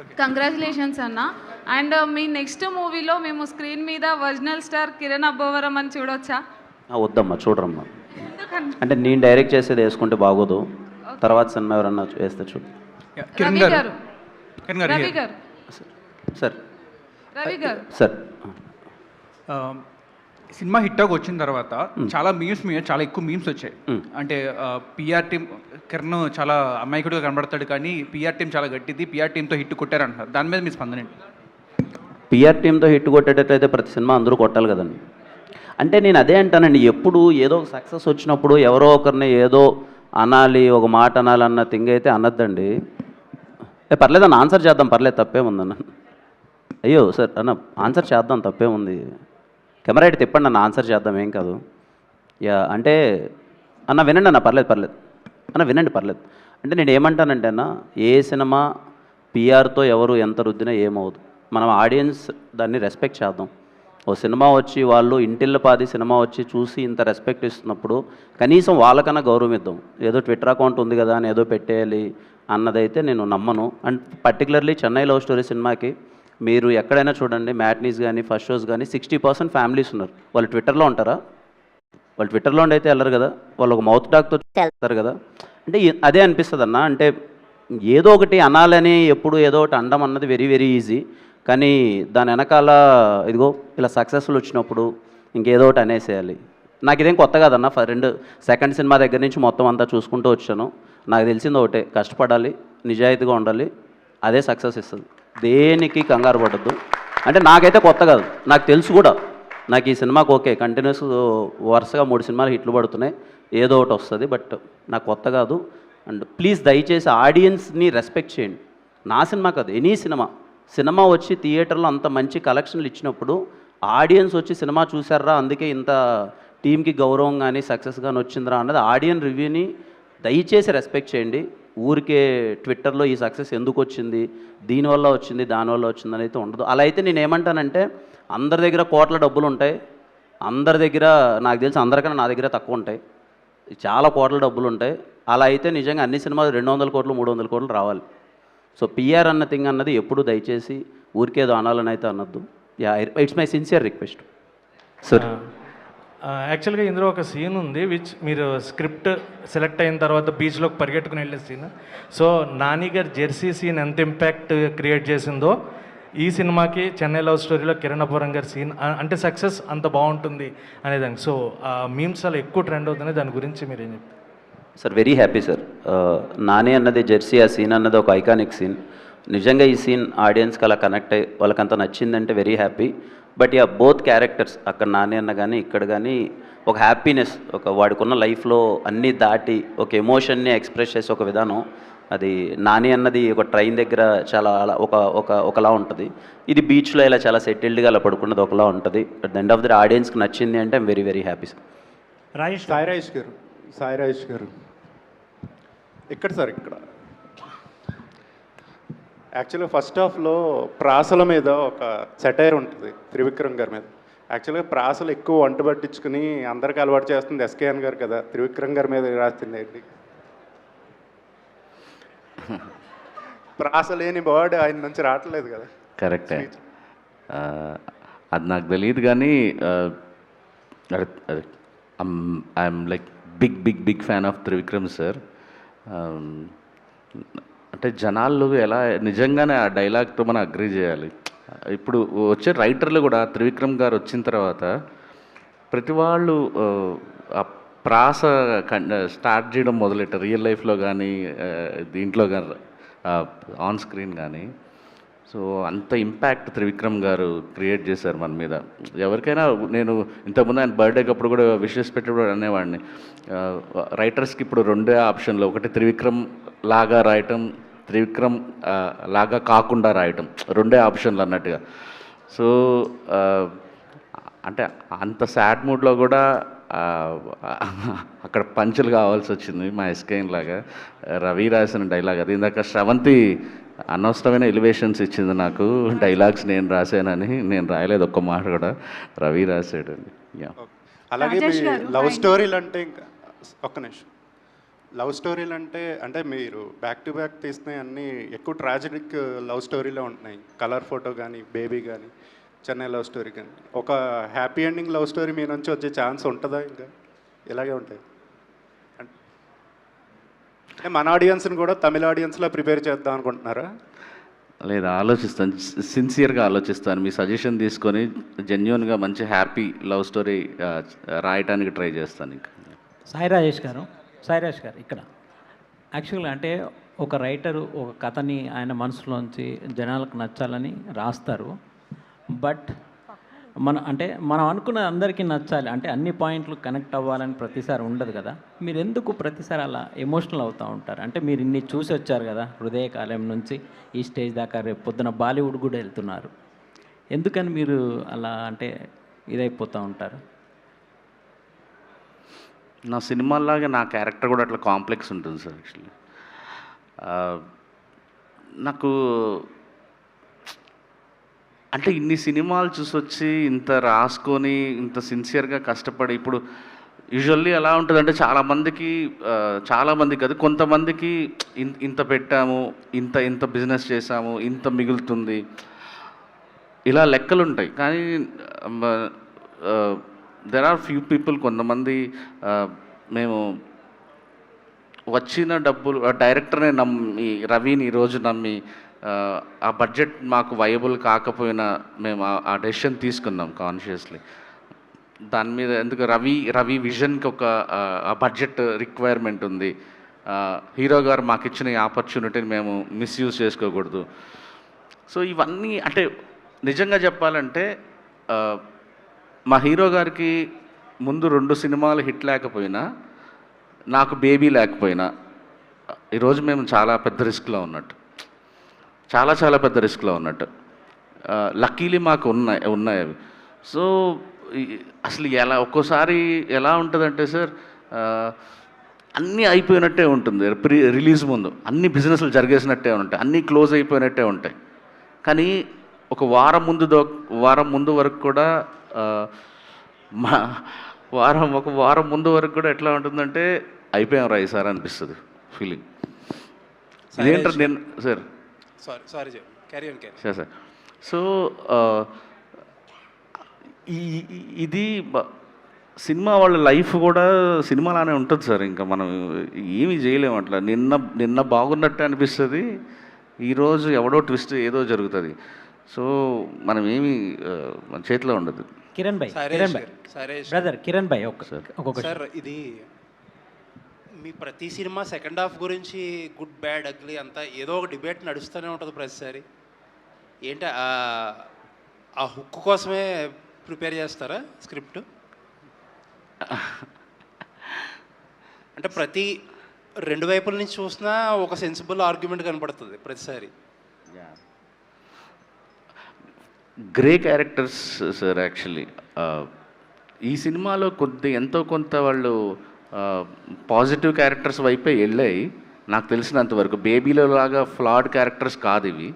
Congratulations అన్న. And me next మూవీలో మేము స్క్రీన్ మీద ఒరిజినల్ స్టార్ కిరణ్ అబ్బవరం అని చూడొచ్చా? వద్దమ్మా, చూడరమ్మా. ఎందుకని? అంటే నేను డైరెక్ట్ చేసేది వేసుకుంటే బాగోదు. తర్వాత సినిమా ఎవరన్నా వేస్తే చూడు. రవి గారు, రవి గారు, సార్ రవి గారు సార్ సినిమా హిట్టాగా వచ్చిన తర్వాత చాలా మీమ్స్ మీద చాలా ఎక్కువ మీమ్స్ వచ్చాయి. అంటే పిఆర్ టీం కిరణ్ చాలా అమాయకుడిగా కనబడతాడు, కానీ పిఆర్ టీం చాలా గట్టిది, పిఆర్ టీంతో హిట్ కొట్టారంటున్నారు. దాని మీద మీ స్పందన ఏంటి? పిఆర్ టీంతో హిట్ కొట్టేటట్లయితే ప్రతి సినిమా అందరూ కొట్టాలి కదండి. అంటే నేను అదే అంటానండి, ఎప్పుడు ఏదో సక్సెస్ వచ్చినప్పుడు ఎవరో ఒకరిని ఏదో అనాలి, ఒక మాట అనాలన్న థింగ్ అయితే అనద్దండి. పర్లేదన్న, ఆన్సర్ చేద్దాం, పర్లేదు, తప్పేముందన్న. అయ్యో సార్ అన్న, ఆన్సర్ చేద్దాం, తప్పేముంది. కెమెరా అయితే తిప్పండి అన్న, ఆన్సర్ చేద్దాం, ఏం కాదు. అంటే అన్న వినండి అన్న, పర్లేదు పర్లేదు అన్న, వినండి, పర్లేదు. అంటే నేను ఏమంటానంటే అన్న, ఏ సినిమా పిఆర్తో ఎవరు ఎంత రుద్దినా ఏమవుదు. మనం ఆడియన్స్ దాన్ని రెస్పెక్ట్ చేద్దాం. ఓ సినిమా వచ్చి వాళ్ళు ఇంటిల్లిపాది సినిమా వచ్చి చూసి ఇంత రెస్పెక్ట్ ఇస్తున్నప్పుడు కనీసం వాళ్ళకన్నా గౌరవం ఇద్దాం. ఏదో ట్విట్టర్ అకౌంట్ ఉంది కదా అని ఏదో పెట్టేయాలి అన్నదైతే నేను నమ్మను. And particularly Chennai love story సినిమాకి మీరు ఎక్కడైనా చూడండి, మ్యాట్నీస్ కానీ ఫస్ట్ షోస్ కానీ 60% ఫ్యామిలీస్ ఉన్నారు. వాళ్ళు ట్విట్టర్లో ఉంటారా? వాళ్ళు ట్విట్టర్లో అయితే వెళ్ళరు కదా, వాళ్ళు ఒక మౌత్ టాక్తో వెళ్తారు కదా. అంటే అదే అనిపిస్తుంది అన్న. అంటే ఏదో ఒకటి అనాలని ఎప్పుడు ఏదో ఒకటి అనడం అన్నది వెరీ వెరీ ఈజీ. కానీ దాని వెనకాల ఇదిగో ఇలా సక్సెస్ఫుల్ వచ్చినప్పుడు ఇంకేదో ఒకటి అనేసేయాలి. నాకు ఇదేం కొత్త కాదన్న, సెకండ్ సినిమా దగ్గర నుంచి మొత్తం అంతా చూసుకుంటూ వచ్చాను. నాకు తెలిసింది ఒకటే, కష్టపడాలి, నిజాయితీగా ఉండాలి, అదే సక్సెస్ ఇస్తుంది. దేనికి కంగారు పడద్దు. అంటే నాకైతే కొత్త కాదు, నాకు తెలుసు కూడా. నాకు ఈ సినిమాకి ఓకే, కంటిన్యూస్ వరుసగా 3 సినిమాలు హిట్లు పడుతున్నాయి, ఏదో ఒకటి వస్తుంది. బట్ నాకు కొత్త కాదు. అండ్ ప్లీజ్ దయచేసి ఆడియన్స్ని రెస్పెక్ట్ చేయండి. నా సినిమా కాదు, ఎనీ సినిమా వచ్చి థియేటర్లో అంత మంచి కలెక్షన్లు ఇచ్చినప్పుడు ఆడియన్స్ వచ్చి సినిమా చూసారా, అందుకే ఇంత టీంకి గౌరవం కానీ సక్సెస్ కానీ వచ్చిందిరా అన్నది ఆడియన్స్ రివ్యూని దయచేసి రెస్పెక్ట్ చేయండి. ఊరికే ట్విట్టర్లో ఈ సక్సెస్ ఎందుకు వచ్చింది, దీనివల్ల వచ్చింది, దానివల్ల వచ్చింది అని అయితే ఉండదు. అలా అయితే నేను ఏమంటానంటే, అందరి దగ్గర కోట్ల డబ్బులు ఉంటాయి, అందరి దగ్గర నాకు తెలిసి అందరికన్నా నా దగ్గర తక్కువ ఉంటాయి, చాలా కోట్ల డబ్బులు ఉంటాయి. అలా అయితే నిజంగా అన్ని సినిమాలు 200 కోట్లు 300 కోట్లు రావాలి. సో పిఆర్ అన్న థింగ్ అన్నది ఎప్పుడు దయచేసి ఊరికేదో అనాలని అయితే అనొద్దు. It's my sincere request sir. యాక్చువల్గా ఇందులో ఒక సీన్ ఉంది, విచ్ మీరు స్క్రిప్ట్ సెలెక్ట్ అయిన తర్వాత బీచ్లోకి పరిగెట్టుకుని వెళ్ళే సీన్. సో నాని గారి జెర్సీ సీన్ ఎంత ఇంపాక్ట్ క్రియేట్ చేసిందో ఈ సినిమాకి చెన్నై లవ్ స్టోరీలో కిరణ్ అబ్బవరం గారి సీన్ అంటే సక్సెస్ అంత బాగుంటుంది అనేదానికి. సో ఆ మీమ్స్ చాలా ఎక్కువ ట్రెండ్ అవుతుంది, దాని గురించి మీరు ఏం చెప్తారు? Sir very happy sir. Nani అన్నది జెర్సీ, ఆ సీన్ అన్నది ఒక ఐకానిక్ సీన్. నిజంగా ఈ సీన్ ఆడియన్స్కి అలా కనెక్ట్ అయ్యి వాళ్ళకంత నచ్చిందంటే very happy. But both characters, అక్కడ నాని అన్న కానీ ఇక్కడ కానీ ఒక హ్యాపీనెస్, ఒక వాడికున్న లైఫ్లో అన్నీ దాటి ఒక ఎమోషన్ని ఎక్స్ప్రెస్ చేసే ఒక విధానం. అది నాని అన్నది ఒక ట్రైన్ దగ్గర చాలా ఒకలా ఉంటుంది, ఇది బీచ్లో ఇలా చాలా సెటిల్డ్గా అలా పడుకున్నది ఒకలా ఉంటుంది. At the end of the ఆడియన్స్కి నచ్చింది అంటే I'm very very happy sir. Sai Rajesh గారు ఇక్కడ సార్, ఇక్కడ యాక్చువల్గా ఫస్ట్ హాఫ్లో ప్రాసల మీద ఒక సెటైర్ ఉంటుంది త్రివిక్రమ్ గారి మీద. యాక్చువల్గా ప్రాసలు ఎక్కువ వంట పట్టించుకుని అందరికీ అలవాటు చేస్తుంది ఎస్కేఎన్ గారు కదా, త్రివిక్రమ్ గారి మీద రాస్తుంది ఏంటి? ప్రాస లేని వర్డ్ ఆయన నుంచి రావట్లేదు కదా. కరెక్టే, అది నాకు తెలియదు కానీ I'm like big fan of Trivikram sir. అంటే జనాలు ఎలా నిజంగానే ఆ డైలాగ్తో మనం అగ్రీ చేయాలి. ఇప్పుడు వచ్చే రైటర్లు కూడా త్రివిక్రమ్ గారు వచ్చిన తర్వాత ప్రతి వాళ్ళు ఆ ప్రాస స్టార్ట్ చేయడం మొదలెట్టారు, రియల్ లైఫ్లో కానీ దీంట్లో కానీ ఆన్ స్క్రీన్ కానీ. సో అంత ఇంపాక్ట్ త్రివిక్రమ్ గారు క్రియేట్ చేశారు మన మీద. ఎవరికైనా నేను ఇంతకుముందు ఆయన బర్త్డేకి అప్పుడు కూడా విషెస్ పెట్టినప్పుడు అనేవాడిని, రైటర్స్కి ఇప్పుడు 2 ఆప్షన్లు, ఒకటి త్రివిక్రమ్ లాగా రాయటం, త్రివిక్రమ్ లాగా కాకుండా రాయటం, 2 ఆప్షన్లు అన్నట్టుగా. సో అంటే అంత సాడ్ మూడ్లో కూడా అక్కడ పంచులు కావాల్సి వచ్చింది మా ఎస్కేఎన్ లాగా. రవి రాసిన డైలాగ్ అది, ఇందాక శ్రవంతి అనవసరమైన ఎలివేషన్స్ ఇచ్చింది నాకు, డైలాగ్స్ నేను రాశానని. నేను రాయలేదు ఒక్క మాట కూడా, రవి రాశాడండి. అలాగే లవ్ స్టోరీలు అంటే ఇంకా ఒక్క నిమిషం, లవ్ స్టోరీలు అంటే మీరు బ్యాక్ టు బ్యాక్ తీసినవి అన్నీ ఎక్కువ ట్రాజెడిక్ లవ్ స్టోరీలో ఉంటున్నాయి. కలర్ ఫోటో కానీ, బేబీ కానీ, చెన్నై లవ్ స్టోరీ కానీ. ఒక హ్యాపీ ఎండింగ్ లవ్ స్టోరీ మీ నుంచి వచ్చే ఛాన్స్ ఉంటుందా? ఇంకా ఇలాగే ఉంటాయి అంటే మన ఆడియన్స్ని కూడా తమిళ ఆడియన్స్లో ప్రిపేర్ చేద్దాం అనుకుంటున్నారా? లేదు, ఆలోచిస్తాను, సిన్సియర్గా ఆలోచిస్తాను. మీ సజెషన్ తీసుకొని జెన్యున్గా మంచి హ్యాపీ లవ్ స్టోరీ రాయటానికి ట్రై చేస్తాను. ఇంకా సాయి రాజేష్ గారు ఇక్కడ యాక్చువల్గా అంటే ఒక రైటరు ఒక కథని ఆయన మనసులోంచి జనాలకు నచ్చాలని రాస్తారు. బట్ మనం అనుకున్న అందరికీ నచ్చాలి అంటే అన్ని పాయింట్లు కనెక్ట్ అవ్వాలని ప్రతిసారి ఉండదు కదా. మీరు ఎందుకు ప్రతిసారి అలా ఎమోషనల్ అవుతూ ఉంటారు? అంటే మీరు ఇన్ని చూసి వచ్చారు కదా, హృదయకాలం నుంచి ఈ స్టేజ్ దాకా, రేపు పొద్దున బాలీవుడ్ కూడా వెళ్తున్నారు. ఎందుకని మీరు అలా అంటే ఇదైపోతూ ఉంటారు? నా సినిమాల్లాగా నా క్యారెక్టర్ కూడా అట్లా కాంప్లెక్స్ ఉంటుంది సార్. యాక్చువల్లీ నాకు అంటే ఇన్ని సినిమాలు చూసొచ్చి ఇంత రాసుకొని ఇంత సిన్సియర్గా కష్టపడి, ఇప్పుడు యూజువల్లీ ఎలా ఉంటుందంటే చాలామంది కాదు, కొంతమందికి ఇంత పెట్టాము, ఇంత బిజినెస్ చేసాము, ఇంత మిగులుతుంది, ఇలా లెక్కలు ఉంటాయి. కానీ దెర్ ఆర్ ఫ్యూ పీపుల్, కొంతమంది మేము వచ్చిన డబ్బులు డైరెక్టర్నే నమ్మి, రవిని ఈరోజు నమ్మి, ఆ బడ్జెట్ మాకు వయబుల్ కాకపోయినా మేము ఆ డెసిషన్ తీసుకున్నాం కాన్షియస్లీ. దాని మీద ఎందుకు రవి విజన్కి ఒక ఆ బడ్జెట్ రిక్వైర్మెంట్ ఉంది. హీరో గారు మాకు ఇచ్చిన ఈ ఆపర్చునిటీని మేము మిస్యూజ్ చేసుకోకూడదు. సో ఇవన్నీ అంటే నిజంగా చెప్పాలంటే మా హీరో గారికి ముందు 2 సినిమాలు హిట్ లేకపోయినా, నాకు బేబీ లేకపోయినా, ఈరోజు మేము చాలా పెద్ద రిస్క్లో ఉన్నట్టు, చాలా పెద్ద రిస్క్లో ఉన్నట్టు. లక్కీలీ మాకు ఉన్నాయి అవి. సో అసలు ఒక్కోసారి ఎలా ఉంటుందంటే సార్, అన్నీ అయిపోయినట్టే ఉంటుంది. రిలీజ్ ముందు అన్ని బిజినెస్లు జరిగేసినట్టే ఉంటాయి, అన్నీ క్లోజ్ అయిపోయినట్టే ఉంటాయి. కానీ ఒక వారం ముందు వరకు కూడా ఒక వారం ముందు వరకు కూడా ఎట్లా ఉంటుందంటే అయిపోయాం రా ఈసారి అనిపిస్తుంది ఫీలింగ్. ఇదేంటారు నేను సార్ సార్ సో ఇది సినిమా వాళ్ళ లైఫ్ కూడా సినిమాలానే ఉంటుంది సార్. ఇంకా మనం ఏమీ చేయలేము. అట్లా నిన్న బాగున్నట్టే అనిపిస్తుంది, ఈరోజు ఎవడో ట్విస్ట్ ఏదో జరుగుతుంది. సో మనం ఏమి మన చేతిలో ఉండదు. కిరణ్ భాయ్ ఒక్కొక్క సార్, ఇది మీ ప్రతి సినిమా సెకండ్ హాఫ్ గురించి గుడ్ బ్యాడ్ అగ్లీ అంతా ఏదో ఒక డిబేట్ నడుస్తూనే ఉంటుంది ప్రతిసారి. ఏంటి ఆ హుక్ కోసమే ప్రిపేర్ చేస్తారా స్క్రిప్ట్? అంటే ప్రతి 2 వైపుల నుంచి చూసినా ఒక సెన్సిబుల్ ఆర్గ్యుమెంట్ కనపడుతుంది ప్రతిసారి. Grey characters sir. యాక్చువల్లీ ఈ సినిమాలో ఎంతో కొంత వాళ్ళు పాజిటివ్ క్యారెక్టర్స్ వైపే వెళ్ళాయి నాకు తెలిసినంత వరకు. బేబీలో లాగా ఫ్లాడ్ క్యారెక్టర్స్ కాదు ఇవి.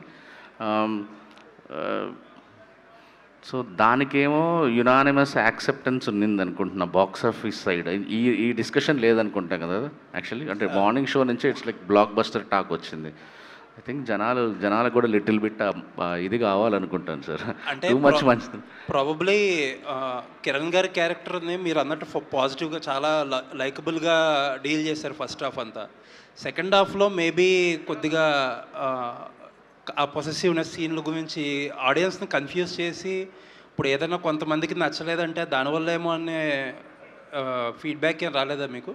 సో దానికేమో యునానిమస్ యాక్సెప్టెన్స్ ఉన్నింది అనుకుంటున్నా బాక్స్ ఆఫీస్ సైడ్. ఈ డిస్కషన్ లేదనుకుంటా కదా యాక్చువల్లీ. అంటే మార్నింగ్ షో నుంచి it's like block buster talk వచ్చింది. ఐ థింక్ జనాలకు కూడా లిటిల్ బిట్ ఇది కావాలనుకుంటాను సార్. అంటే టూ మచ్ మంచిది. ప్రాబబ్లీ కిరణ్ గారి క్యారెక్టర్ని మీరు అన్నట్టు పాజిటివ్గా చాలా లైకబుల్గా డీల్ చేశారు ఫస్ట్ హాఫ్ అంతా. సెకండ్ హాఫ్లో మేబీ కొద్దిగా ఆ పొసెసివ్నెస్ సీన్ల గురించి ఆడియన్స్ని కన్ఫ్యూజ్ చేసి, ఇప్పుడు ఏదైనా కొంతమందికి నచ్చలేదంటే దానివల్ల ఏమో అనే ఫీడ్బ్యాక్ ఏం రాలేదా మీకు?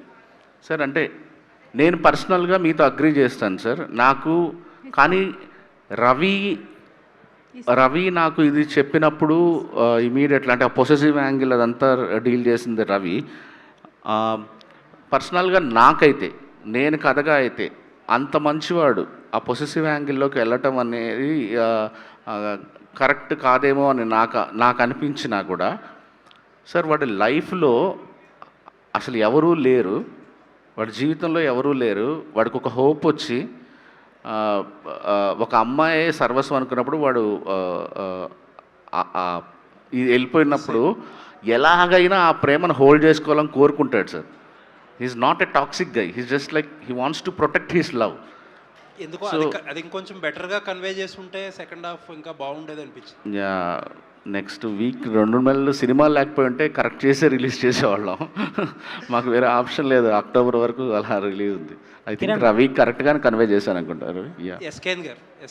సార్ అంటే నేను పర్సనల్గా మీతో అగ్రీ చేస్తాను సార్. కానీ రవి నాకు ఇది చెప్పినప్పుడు ఇమీడియట్లీ అంటే ఆ పొసెసివ్ యాంగిల్ అదంతా డీల్ చేసింది రవి. పర్సనల్గా నాకైతే, నేను కథగా అయితే అంత మంచివాడు ఆ పొసెసివ్ యాంగిల్లోకి వెళ్ళటం అనేది కరెక్ట్ కాదేమో అని నాకు అనిపించినా కూడా సార్, వాడి లైఫ్లో అసలు ఎవరూ లేరు, వాడి జీవితంలో ఎవరూ లేరు. వాడికి ఒక హోప్ వచ్చి ఒక అమ్మాయి సర్వస్వం అనుకున్నప్పుడు వాడు వెళ్ళిపోయినప్పుడు ఎలాగైనా ఆ ప్రేమను హోల్డ్ చేసుకోవాలని కోరుకుంటాడు sir. He's not a toxic guy, he's just like he wants to protect his love. ఎందుకో అది ఇంకొంచెం బెటర్గా కన్వే చేసుంటే సెకండ్ హాఫ్ ఇంకా బాగుండేది అనిపించింది. నెక్స్ట్ వీక్ 2 నెలలు సినిమా లేకపోయి ఉంటే కరెక్ట్ చేసే రిలీజ్ చేసేవాళ్ళం. మాకు వేరే ఆప్షన్ లేదు, అక్టోబర్ వరకు అలా రిలీజ్ ఉంది. ఐ థింక్ రవి కరెక్ట్గానే కన్వే చేశాను అనుకుంటారు. ఎస్కేఎన్ గారు